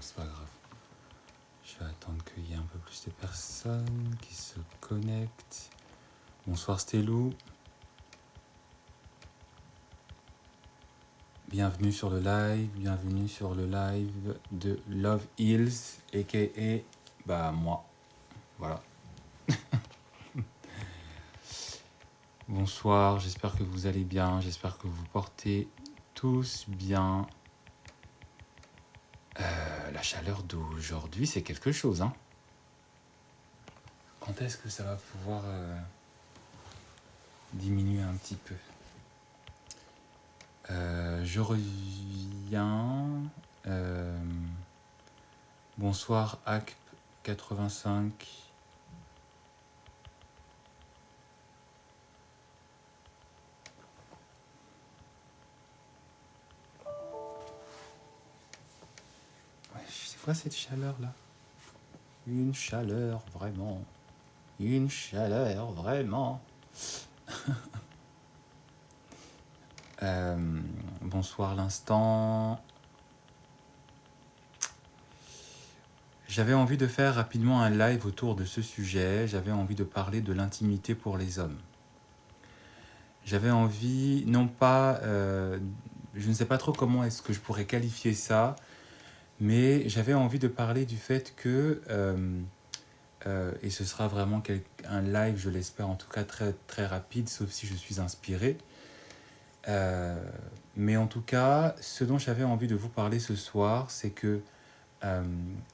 c'est pas grave. Je vais attendre qu'il y ait un peu plus de personnes qui se connectent. Bonsoir Stélou. Bienvenue sur le live de Love Hills, a.k.a. moi. Voilà. Bonsoir, j'espère que vous allez bien, j'espère que vous portez tous bien. La chaleur d'aujourd'hui, c'est quelque chose, hein. Quand est-ce que ça va pouvoir diminuer un petit peu? Je reviens. Bonsoir, ACP85. Ouais, c'est quoi cette chaleur-là? Une chaleur, vraiment. Une chaleur, vraiment. Bonsoir l'instant. J'avais envie de faire rapidement un live autour de ce sujet. J'avais envie de parler de l'intimité pour les hommes. J'avais envie, non pas, je ne sais pas trop comment est-ce que je pourrais qualifier ça, mais j'avais envie de parler du fait que, et ce sera vraiment un live, je l'espère en tout cas très, très rapide, sauf si je suis inspiré. Mais en tout cas, ce dont j'avais envie de vous parler ce soir, c'est que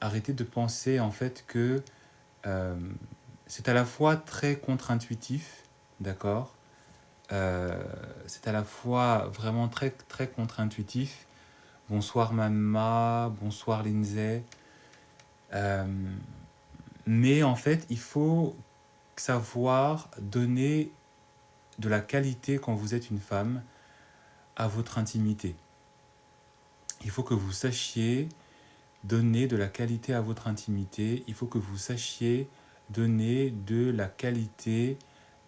arrêtez de penser en fait que c'est à la fois très contre-intuitif, d'accord? C'est à la fois vraiment très, très contre-intuitif. Bonsoir Mama, bonsoir Lindsay. Mais en fait, il faut savoir donner de la qualité quand vous êtes une femme à votre intimité. Il faut que vous sachiez donner de la qualité à votre intimité. Il faut que vous sachiez donner de la qualité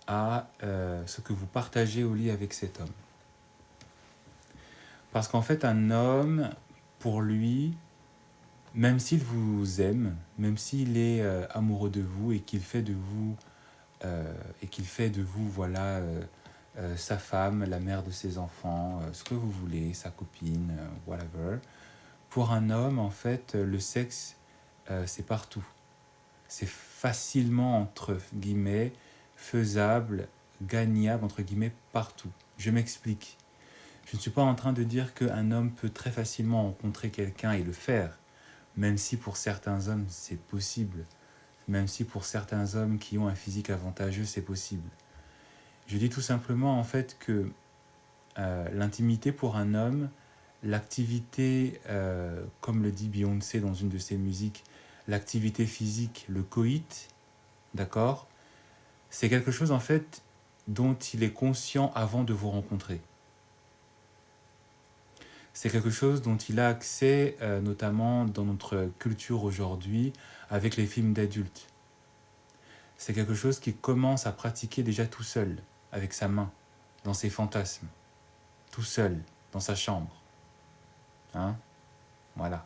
à ce que vous partagez au lit avec cet homme. Parce qu'en fait, un homme, pour lui, même s'il vous aime, même s'il est amoureux de vous et qu'il fait de vous, voilà, sa femme, la mère de ses enfants, ce que vous voulez, sa copine, whatever. Pour un homme, en fait, le sexe, c'est partout. C'est facilement, entre guillemets, faisable, gagnable, entre guillemets, partout. Je m'explique. Je ne suis pas en train de dire qu'un homme peut très facilement rencontrer quelqu'un et le faire, même si pour certains hommes c'est possible, même si pour certains hommes qui ont un physique avantageux c'est possible. Je dis tout simplement en fait que l'intimité pour un homme, l'activité, comme le dit Beyoncé dans une de ses musiques, l'activité physique, le coït, d'accord, c'est quelque chose en fait dont il est conscient avant de vous rencontrer. C'est quelque chose dont il a accès, notamment dans notre culture aujourd'hui, avec les films d'adultes. C'est quelque chose qu'il commence à pratiquer déjà tout seul, avec sa main, dans ses fantasmes, tout seul, dans sa chambre. Hein? Voilà.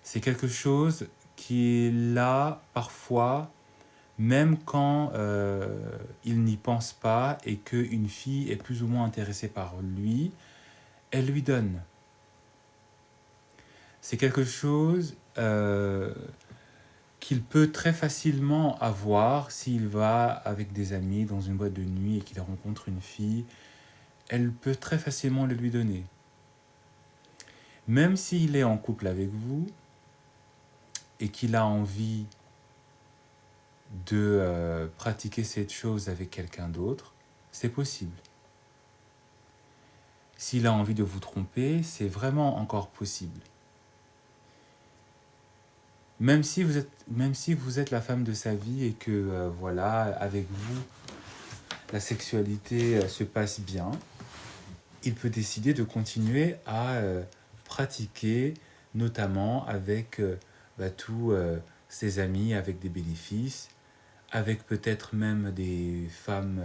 C'est quelque chose qui est là, parfois, même quand il n'y pense pas et qu'une fille est plus ou moins intéressée par lui, elle lui donne. C'est quelque chose qu'il peut très facilement avoir s'il va avec des amis dans une boîte de nuit et qu'il rencontre une fille. Elle peut très facilement le lui donner. Même s'il est en couple avec vous et qu'il a envie de pratiquer cette chose avec quelqu'un d'autre, c'est possible. S'il a envie de vous tromper, c'est vraiment encore possible. Même si vous êtes la femme de sa vie et que, voilà, avec vous, la sexualité se passe bien, il peut décider de continuer à pratiquer, notamment avec tous ses amis, avec des bénéfices, avec peut-être même des femmes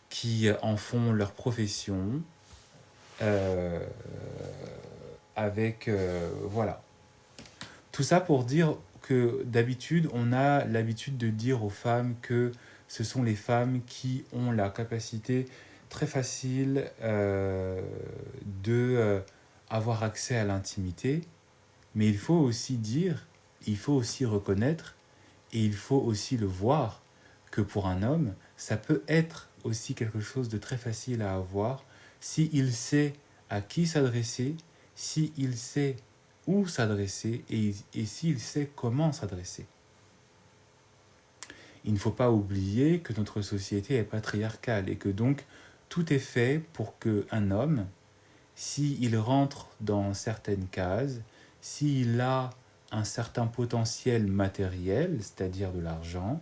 qui en font leur profession. avec... voilà. Tout ça pour dire que d'habitude, on a l'habitude de dire aux femmes que ce sont les femmes qui ont la capacité très facile de avoir accès à l'intimité. Mais il faut aussi dire, il faut aussi reconnaître et il faut aussi le voir que pour un homme, ça peut être aussi quelque chose de très facile à avoir s'il sait à qui s'adresser, s'il sait où s'adresser et s'il sait comment s'adresser. Il ne faut pas oublier que notre société est patriarcale et que donc tout est fait pour qu'un homme, s'il rentre dans certaines cases, s'il a un certain potentiel matériel, c'est-à-dire de l'argent,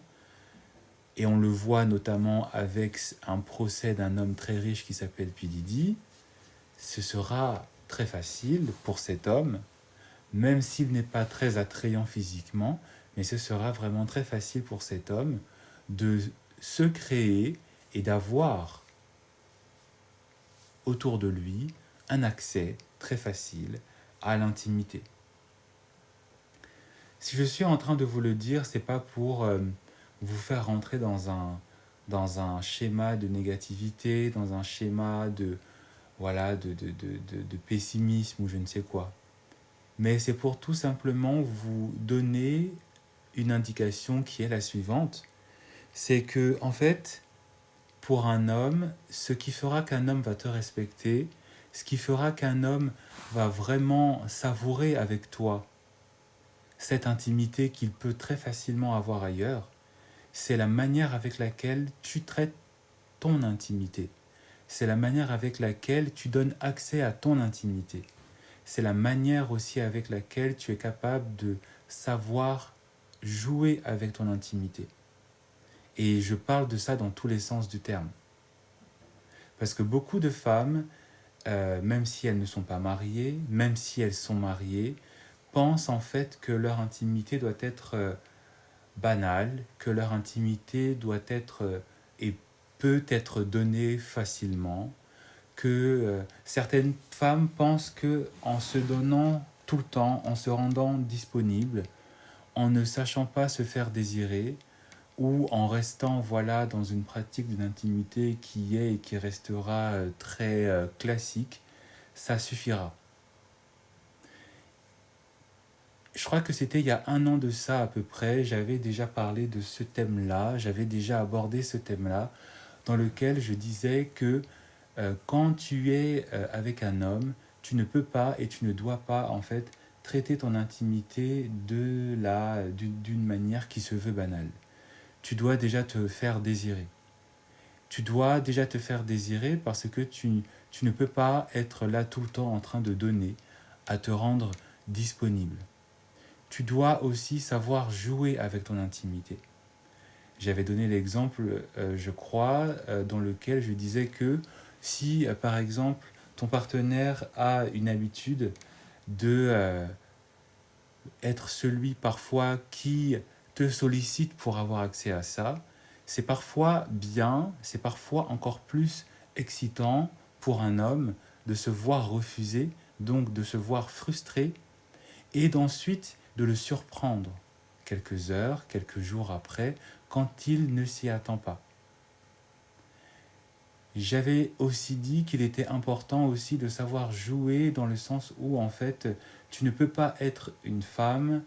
et on le voit notamment avec un procès d'un homme très riche qui s'appelle P. Diddy, ce sera très facile pour cet homme, même s'il n'est pas très attrayant physiquement, mais ce sera vraiment très facile pour cet homme de se créer et d'avoir autour de lui un accès très facile à l'intimité. Si je suis en train de vous le dire, c'est pas pour vous faire rentrer dans un schéma de négativité, dans un schéma de, voilà, de pessimisme ou je ne sais quoi. Mais c'est pour tout simplement vous donner une indication qui est la suivante. C'est que, en fait, pour un homme, ce qui fera qu'un homme va te respecter, ce qui fera qu'un homme va vraiment savourer avec toi cette intimité qu'il peut très facilement avoir ailleurs, c'est la manière avec laquelle tu traites ton intimité. C'est la manière avec laquelle tu donnes accès à ton intimité. C'est la manière aussi avec laquelle tu es capable de savoir jouer avec ton intimité. Et je parle de ça dans tous les sens du terme. Parce que beaucoup de femmes, même si elles ne sont pas mariées, même si elles sont mariées, pensent en fait que leur intimité doit être banale, que leur intimité doit être et peut être donnée facilement, que certaines femmes pensent que en se donnant tout le temps, en se rendant disponible, en ne sachant pas se faire désirer, ou en restant voilà dans une pratique d'une intimité qui est et qui restera très classique, ça suffira. Je crois que c'était il y a 1 an de ça à peu près, j'avais déjà parlé de ce thème-là, j'avais déjà abordé ce thème-là, dans lequel je disais que quand tu es avec un homme, tu ne peux pas et tu ne dois pas en fait traiter ton intimité d'une manière qui se veut banale. Tu dois déjà te faire désirer. Tu dois déjà te faire désirer parce que tu ne peux pas être là tout le temps en train de donner, à te rendre disponible. Tu dois aussi savoir jouer avec ton intimité. J'avais donné l'exemple, je crois, dans lequel je disais que si, par exemple, ton partenaire a une habitude de être celui parfois qui te sollicite pour avoir accès à ça, c'est parfois bien, c'est parfois encore plus excitant pour un homme de se voir refuser, donc de se voir frustré, et d'ensuite de le surprendre quelques heures, quelques jours après, quand il ne s'y attend pas. J'avais aussi dit qu'il était important aussi de savoir jouer dans le sens où en fait tu ne peux pas être une femme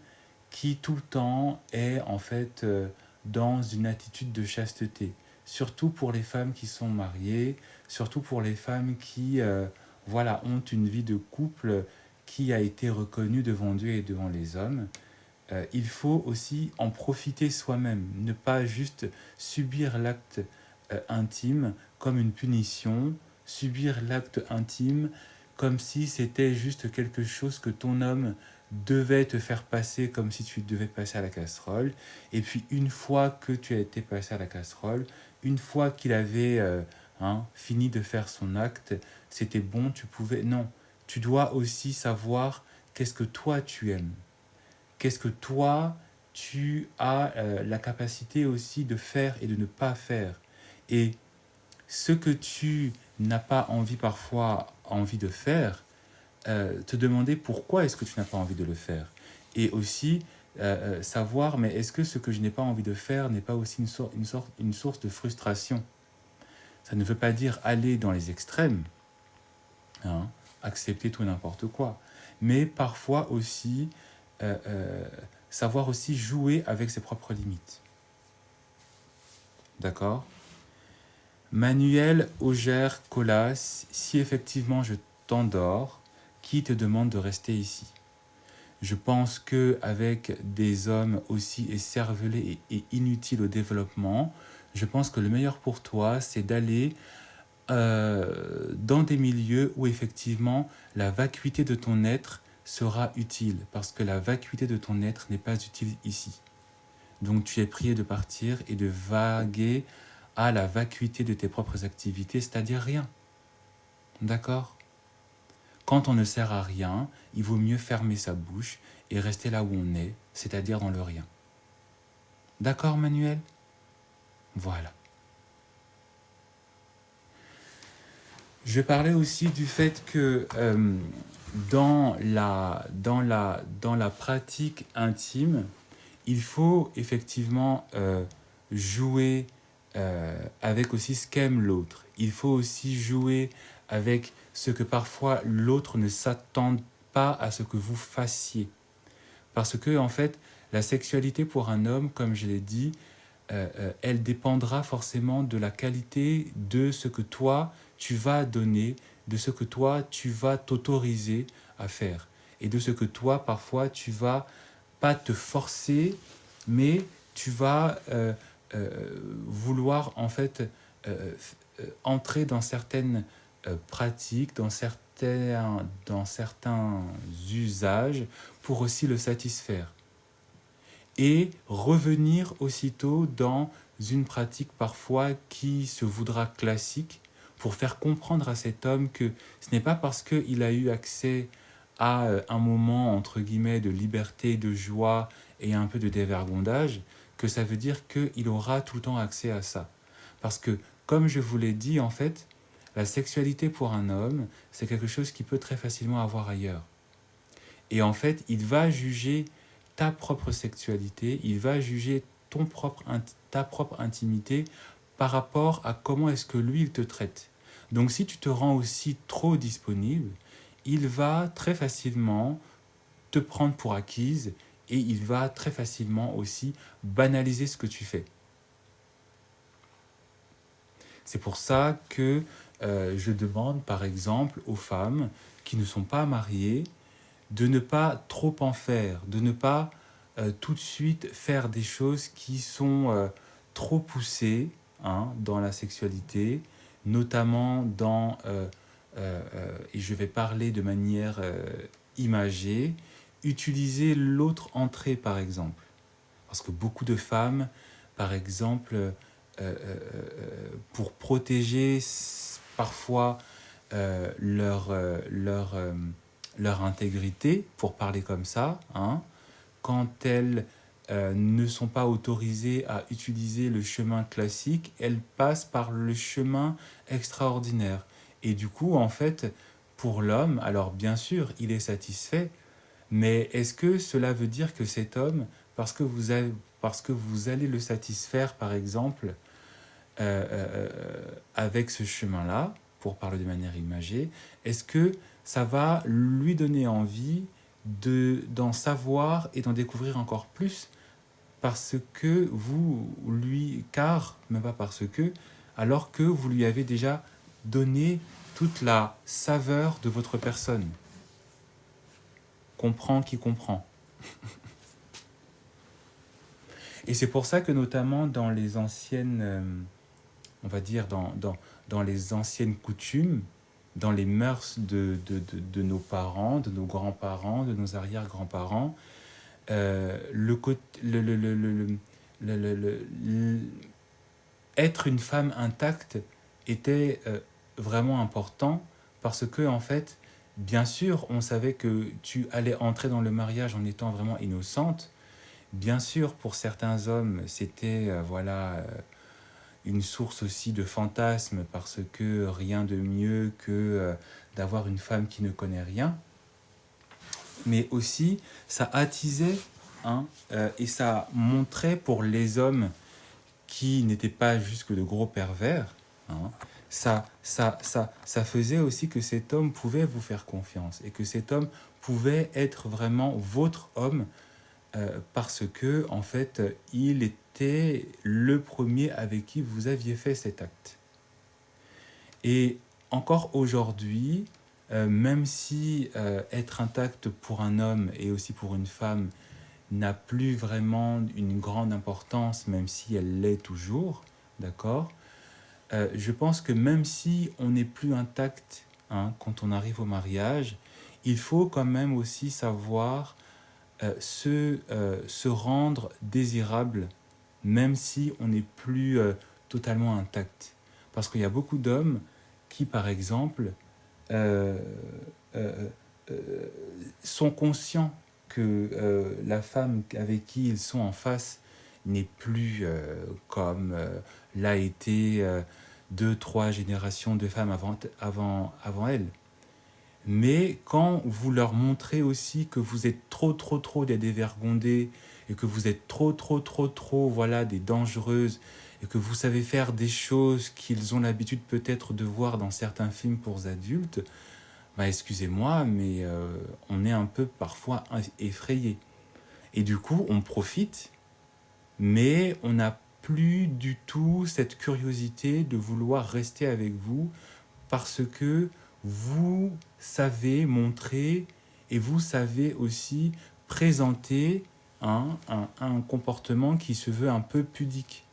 qui tout le temps est en fait dans une attitude de chasteté. Surtout pour les femmes qui sont mariées, surtout pour les femmes qui voilà, ont une vie de couple qui a été reconnue devant Dieu et devant les hommes. Il faut aussi en profiter soi-même, ne pas juste subir l'acte intime comme une punition, subir l'acte intime comme si c'était juste quelque chose que ton homme devait te faire passer comme si tu devais passer à la casserole. Et puis une fois que tu as été passé à la casserole, une fois qu'il avait fini de faire son acte, c'était bon, tu pouvais... Non, tu dois aussi savoir qu'est-ce que toi tu aimes. Qu'est-ce que toi, tu as la capacité aussi de faire et de ne pas faire. Et ce que tu n'as pas envie parfois envie de faire, te demander pourquoi est-ce que tu n'as pas envie de le faire. Et aussi savoir, mais est-ce que ce que je n'ai pas envie de faire n'est pas aussi une source de frustration? Ça ne veut pas dire aller dans les extrêmes, hein, accepter tout et n'importe quoi, mais parfois aussi savoir aussi jouer avec ses propres limites. D'accord? Manuel Auger Colas, si effectivement je t'endors, qui te demande de rester ici? Je pense qu'avec des hommes aussi écervelés et inutiles au développement, je pense que le meilleur pour toi, c'est d'aller dans des milieux où effectivement la vacuité de ton être sera utile, parce que la vacuité de ton être n'est pas utile ici. Donc tu es prié de partir et de vaguer à la vacuité de tes propres activités, c'est-à-dire rien. D'accord? Quand on ne sert à rien, il vaut mieux fermer sa bouche et rester là où on est, c'est-à-dire dans le rien. D'accord, Manuel? Voilà. Je parlais aussi du fait que dans la pratique intime, il faut effectivement jouer avec aussi ce qu'aime l'autre. Il faut aussi jouer avec ce que parfois l'autre ne s'attend pas à ce que vous fassiez. Parce que, en fait, la sexualité pour un homme, comme je l'ai dit, elle dépendra forcément de la qualité de ce que toi, tu vas donner, de ce que toi, tu vas t'autoriser à faire. Et de ce que toi, parfois, tu vas pas te forcer, mais tu vas vouloir, en fait, entrer dans certaines pratiques, dans certains usages, pour aussi le satisfaire. Et revenir aussitôt dans une pratique parfois qui se voudra classique, pour faire comprendre à cet homme que ce n'est pas parce qu'il a eu accès à un moment, entre guillemets, de liberté, de joie et un peu de dévergondage, que ça veut dire qu'il aura tout le temps accès à ça. Parce que, comme je vous l'ai dit, en fait, la sexualité pour un homme, c'est quelque chose qu'il peut très facilement avoir ailleurs. Et en fait, il va juger ta propre sexualité, il va juger ta propre intimité par rapport à comment est-ce que lui, il te traite. Donc si tu te rends aussi trop disponible, il va très facilement te prendre pour acquise et il va très facilement aussi banaliser ce que tu fais. C'est pour ça que je demande par exemple aux femmes qui ne sont pas mariées de ne pas trop en faire, de ne pas tout de suite faire des choses qui sont trop poussées, hein, dans la sexualité, notamment dans, et je vais parler de manière imagée, utiliser l'autre entrée par exemple. Parce que beaucoup de femmes, par exemple, pour protéger parfois leur intégrité, pour parler comme ça, hein, quand elles ne sont pas autorisées à utiliser le chemin classique, elles passent par le chemin extraordinaire. Et du coup, en fait, pour l'homme, alors bien sûr, il est satisfait, mais est-ce que cela veut dire que cet homme, parce que vous allez le satisfaire, par exemple, avec ce chemin-là, pour parler de manière imagée, est-ce que ça va lui donner envie d'en savoir et d'en découvrir encore plus parce que même pas parce que, alors que vous lui avez déjà donné toute la saveur de votre personne. Comprend qui comprend. Et c'est pour ça que notamment dans les anciennes, on va dire dans les anciennes coutumes, dans les mœurs de nos parents, de nos grands-parents, de nos arrière-grands-parents, être une femme intacte était vraiment important parce que, en fait, bien sûr, on savait que tu allais entrer dans le mariage en étant vraiment innocente. Bien sûr, pour certains hommes, c'était une source aussi de fantasmes parce que rien de mieux que d'avoir une femme qui ne connaît rien. mais aussi ça attisait, hein, et ça montrait pour les hommes qui n'étaient pas juste que de gros pervers, hein, ça faisait aussi que cet homme pouvait vous faire confiance et que cet homme pouvait être vraiment votre homme parce que en fait il était le premier avec qui vous aviez fait cet acte. Et encore aujourd'hui, même si être intact pour un homme et aussi pour une femme n'a plus vraiment une grande importance, même si elle l'est toujours, d'accord, je pense que même si on n'est plus intact, hein, quand on arrive au mariage, il faut quand même aussi savoir se rendre désirable, même si on n'est plus totalement intact. Parce qu'il y a beaucoup d'hommes qui, par exemple, euh, euh, euh, sont conscients que la femme avec qui ils sont en face n'est plus comme l'a été deux, trois générations de femmes avant elle. Mais quand vous leur montrez aussi que vous êtes trop des dévergondés et que vous êtes trop, voilà, des dangereuses et que vous savez faire des choses qu'ils ont l'habitude peut-être de voir dans certains films pour adultes, bah excusez-moi, mais on est un peu parfois effrayé. Et du coup, on profite, mais on n'a plus du tout cette curiosité de vouloir rester avec vous parce que vous savez montrer et vous savez aussi présenter un comportement qui se veut un peu pudique.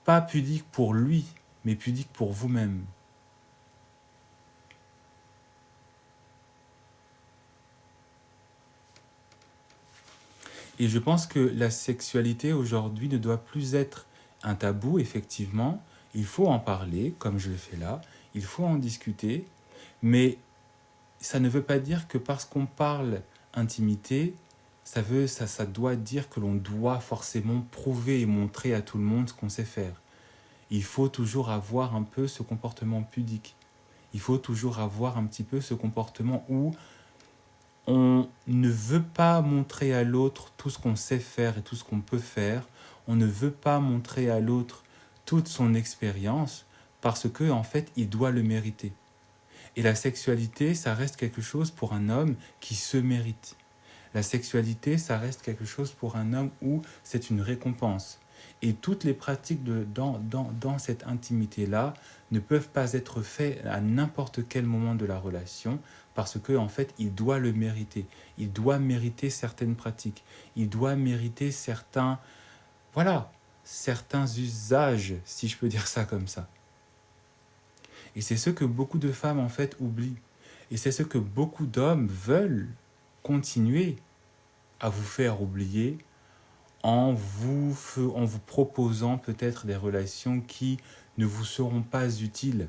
Pas pudique pour lui, mais pudique pour vous-même. Et je pense que la sexualité aujourd'hui ne doit plus être un tabou, effectivement. Il faut en parler, comme je le fais là. Il faut en discuter. Mais ça ne veut pas dire que parce qu'on parle intimité, ça doit dire que l'on doit forcément prouver et montrer à tout le monde ce qu'on sait faire. Il faut toujours avoir un peu ce comportement pudique. Il faut toujours avoir un petit peu ce comportement où on ne veut pas montrer à l'autre tout ce qu'on sait faire et tout ce qu'on peut faire. On ne veut pas montrer à l'autre toute son expérience parce que en fait, il doit le mériter. Et la sexualité, ça reste quelque chose pour un homme qui se mérite. La sexualité, ça reste quelque chose pour un homme où c'est une récompense. Et toutes les pratiques dans cette intimité-là ne peuvent pas être faites à n'importe quel moment de la relation parce que en fait, il doit le mériter. Il doit mériter certaines pratiques. Il doit mériter voilà, certains usages, si je peux dire ça comme ça. Et c'est ce que beaucoup de femmes en fait oublient. Et c'est ce que beaucoup d'hommes veulent continuer à vous faire oublier en vous proposant peut-être des relations qui ne vous seront pas utiles.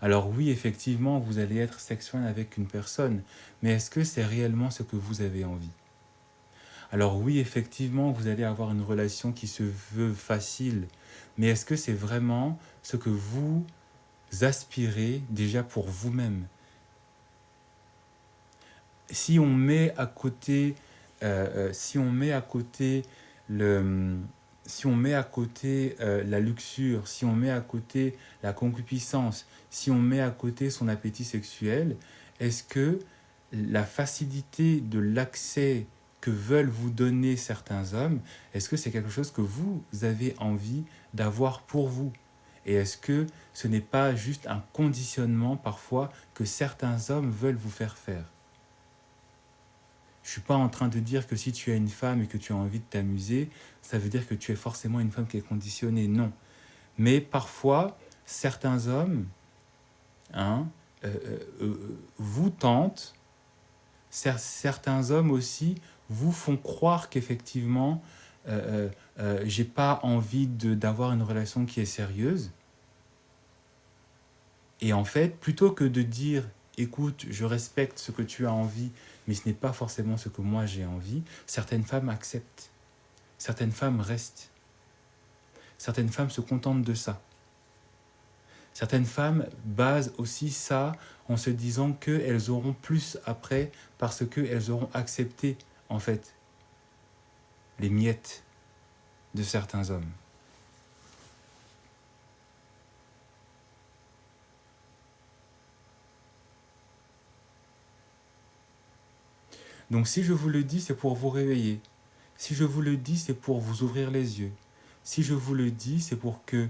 Alors oui, effectivement, vous allez être sexuel avec une personne, mais est-ce que c'est réellement ce que vous avez envie? Alors oui, effectivement, vous allez avoir une relation qui se veut facile, mais est-ce que c'est vraiment ce que vous aspirez déjà pour vous-même? Si on met à côté, si on met à côté le, si on met à côté la luxure, si on met à côté la concupiscence, si on met à côté son appétit sexuel, est-ce que la facilité de l'accès que veulent vous donner certains hommes, est-ce que c'est quelque chose que vous avez envie d'avoir pour vous? Et est-ce que ce n'est pas juste un conditionnement parfois que certains hommes veulent vous faire faire? Je ne suis pas en train de dire que si tu as une femme et que tu as envie de t'amuser, ça veut dire que tu es forcément une femme qui est conditionnée. Non. Mais parfois, certains hommes hein, vous tentent, certains hommes aussi vous font croire qu'effectivement, j'ai pas envie d'avoir une relation qui est sérieuse. Et en fait, plutôt que de dire, écoute, je respecte ce que tu as envie, mais ce n'est pas forcément ce que moi j'ai envie, certaines femmes acceptent. Certaines femmes restent. Certaines femmes se contentent de ça. Certaines femmes basent aussi ça en se disant qu'elles auront plus après parce qu'elles auront accepté, en fait, les miettes de certains hommes. Donc si je vous le dis, c'est pour vous réveiller. Si je vous le dis, c'est pour vous ouvrir les yeux. Si je vous le dis, c'est pour que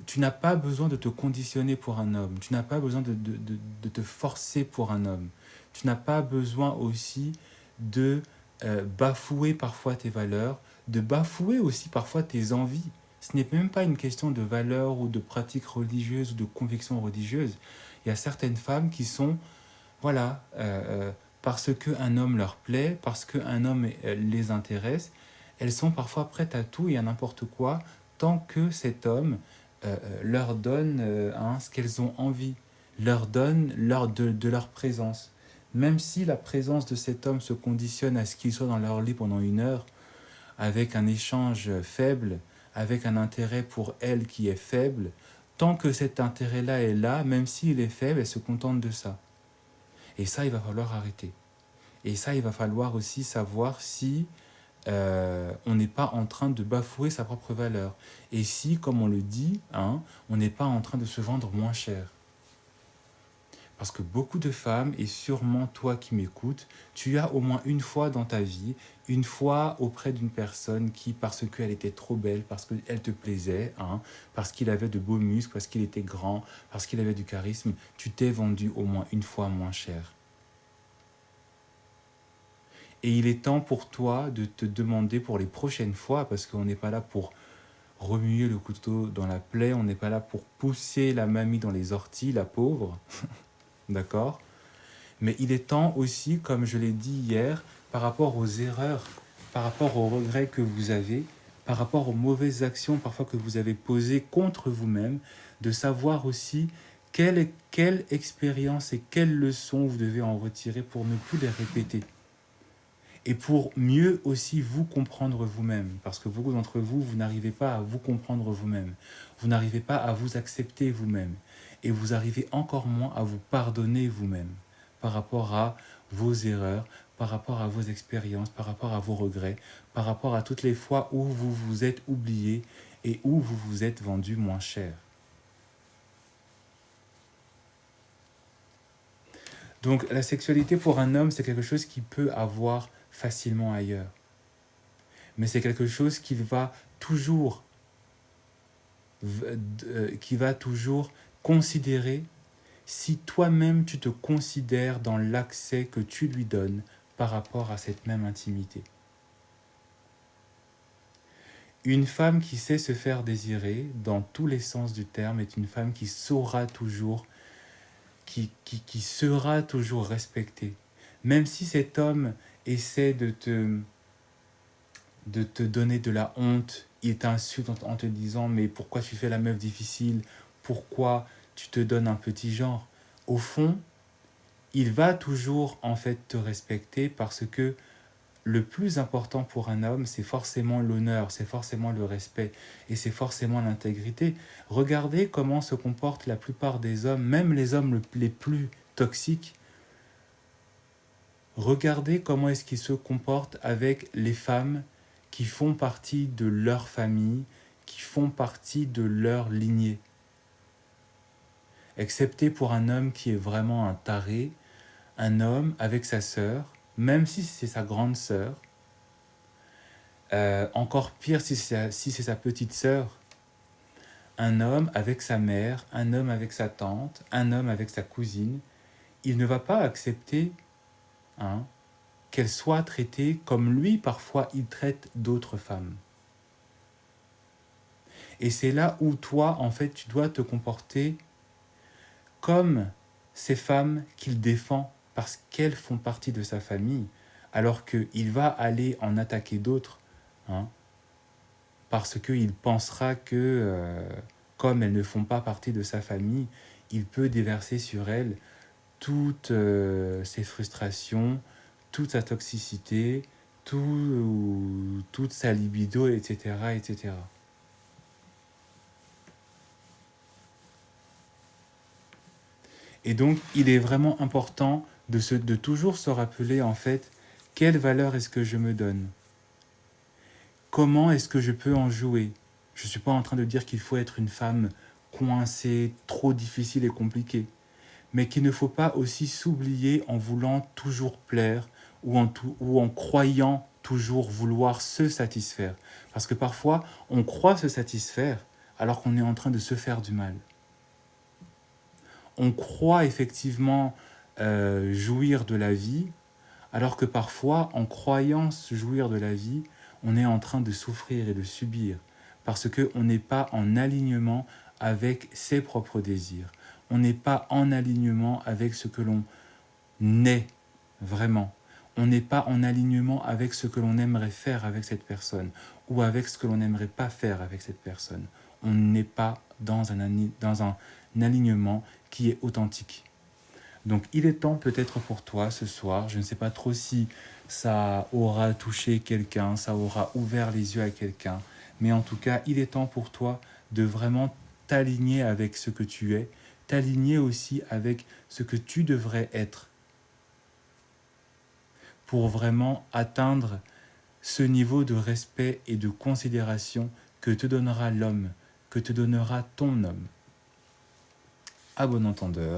tu n'as pas besoin de te conditionner pour un homme. Tu n'as pas besoin de te forcer pour un homme. Tu n'as pas besoin aussi de bafouer parfois tes valeurs, de bafouer aussi parfois tes envies. Ce n'est même pas une question de valeur ou de pratique religieuse ou de conviction religieuse. Il y a certaines femmes qui sont, voilà, parce qu'un homme leur plaît, parce qu'un homme les intéresse, elles sont parfois prêtes à tout et à n'importe quoi tant que cet homme leur donne ce qu'elles ont envie, leur donne de leur présence. Même si la présence de cet homme se conditionne à ce qu'il soit dans leur lit pendant 1 heure, avec un échange faible, avec un intérêt pour elle qui est faible, tant que cet intérêt-là est là, même s'il est faible, elle se contente de ça. Et ça, il va falloir arrêter. Et ça, il va falloir aussi savoir si on n'est pas en train de bafouer sa propre valeur. Et si, comme on le dit, on n'est pas en train de se vendre moins cher. Parce que beaucoup de femmes, et sûrement toi qui m'écoutes, tu as au moins une fois dans ta vie, une fois auprès d'une personne qui, parce qu'elle était trop belle, parce qu'elle te plaisait, parce qu'il avait de beaux muscles, parce qu'il était grand, parce qu'il avait du charisme, tu t'es vendu au moins une fois moins cher. Et il est temps pour toi de te demander pour les prochaines fois, parce qu'on n'est pas là pour remuer le couteau dans la plaie, on n'est pas là pour pousser la mamie dans les orties, la pauvre, d'accord? Mais il est temps aussi, comme je l'ai dit hier, par rapport aux erreurs, par rapport aux regrets que vous avez, par rapport aux mauvaises actions parfois que vous avez posées contre vous-même, de savoir aussi quelle expérience et quelles leçons vous devez en retirer pour ne plus les répéter. Et pour mieux aussi vous comprendre vous-même, parce que beaucoup d'entre vous, vous n'arrivez pas à vous comprendre vous-même, vous n'arrivez pas à vous accepter vous-même, et vous arrivez encore moins à vous pardonner vous-même par rapport à vos erreurs, par rapport à vos expériences, par rapport à vos regrets, par rapport à toutes les fois où vous vous êtes oublié et où vous vous êtes vendu moins cher. Donc la sexualité pour un homme, c'est quelque chose qui peut avoir facilement ailleurs. Mais c'est quelque chose qui va toujours considérer si toi-même tu te considères dans l'accès que tu lui donnes par rapport à cette même intimité. Une femme qui sait se faire désirer dans tous les sens du terme est une femme qui saura toujours, qui sera toujours respectée. Même si cet homme essaie de te donner de la honte, il t'insulte en te disant mais pourquoi tu fais la meuf difficile, pourquoi tu te donnes un petit genre. Au fond, il va toujours en fait te respecter parce que le plus important pour un homme, c'est forcément l'honneur, c'est forcément le respect et c'est forcément l'intégrité. Regardez comment se comportent la plupart des hommes, même les hommes les plus toxiques. Regardez comment est-ce qu'ils se comportent avec les femmes qui font partie de leur famille, qui font partie de leur lignée. Excepté pour un homme qui est vraiment un taré, un homme avec sa sœur, même si c'est sa grande sœur, encore pire si c'est sa petite sœur, un homme avec sa mère, un homme avec sa tante, un homme avec sa cousine, il ne va pas accepter qu'elle soit traitée comme lui, parfois, il traite d'autres femmes. Et c'est là où toi, en fait, tu dois te comporter comme ces femmes qu'il défend parce qu'elles font partie de sa famille, alors qu'il va aller en attaquer d'autres, parce qu'il pensera que, comme elles ne font pas partie de sa famille, il peut déverser sur elles toutes ses frustrations, toute sa toxicité, toute sa libido, etc., etc. Et donc, il est vraiment important de toujours se rappeler, en fait, quelle valeur est-ce que je me donne? Comment est-ce que je peux en jouer? Je ne suis pas en train de dire qu'il faut être une femme coincée, trop difficile et compliquée, mais qu'il ne faut pas aussi s'oublier en voulant toujours plaire ou en croyant toujours vouloir se satisfaire. Parce que parfois, on croit se satisfaire alors qu'on est en train de se faire du mal. On croit effectivement jouir de la vie, alors que parfois, en croyant jouir de la vie, on est en train de souffrir et de subir, parce qu'on n'est pas en alignement avec ses propres désirs. On n'est pas en alignement avec ce que l'on est vraiment. On n'est pas en alignement avec ce que l'on aimerait faire avec cette personne, ou avec ce que l'on n'aimerait pas faire avec cette personne. On n'est pas dans un alignement qui est authentique. Donc il est temps peut-être pour toi ce soir, je ne sais pas trop si ça aura touché quelqu'un, ça aura ouvert les yeux à quelqu'un, mais en tout cas il est temps pour toi de vraiment t'aligner avec ce que tu es, t'aligner aussi avec ce que tu devrais être pour vraiment atteindre ce niveau de respect et de considération que te donnera l'homme, que te donnera ton homme. À bon entendeur.